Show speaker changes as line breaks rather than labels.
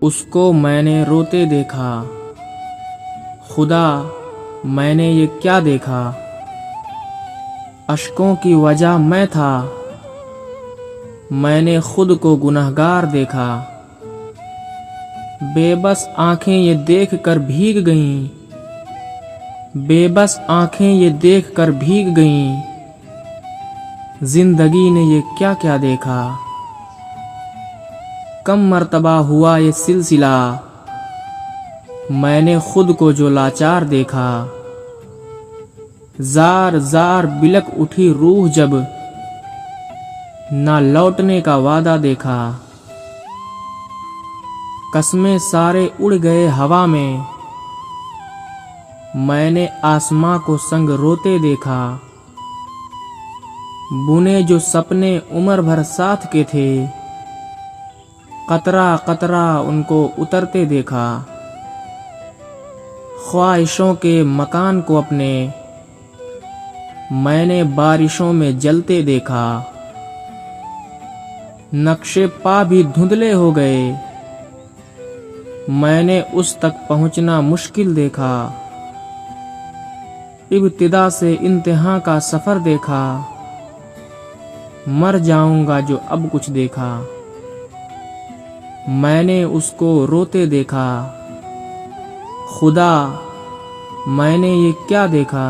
उसको मैंने रोते देखा, खुदा मैंने ये क्या देखा। अश्कों की वजह मैं था, मैंने खुद को गुनहगार देखा। बेबस आंखें ये देख कर भीग गईं, बेबस आंखें ये देख कर भीग गईं। जिंदगी ने ये क्या क्या देखा। कम मर्तबा हुआ ये सिलसिला, मैंने खुद को जो लाचार देखा। जार जार बिलक उठी रूह जब ना लौटने का वादा देखा। कस्में सारे उड़ गए हवा में, मैंने आसमां को संग रोते देखा। बुने जो सपने उम्र भर साथ के थे, कतरा कतरा उनको उतरते देखा। ख्वाहिशों के मकान को अपने मैंने बारिशों में जलते देखा। नक्शे पा भी धुंधले हो गए, मैंने उस तक पहुंचना मुश्किल देखा। इब्तिदा से इंतहा का सफर देखा, मर जाऊंगा जो अब कुछ देखा। मैंने उसको रोते देखा, खुदा मैंने ये क्या देखा।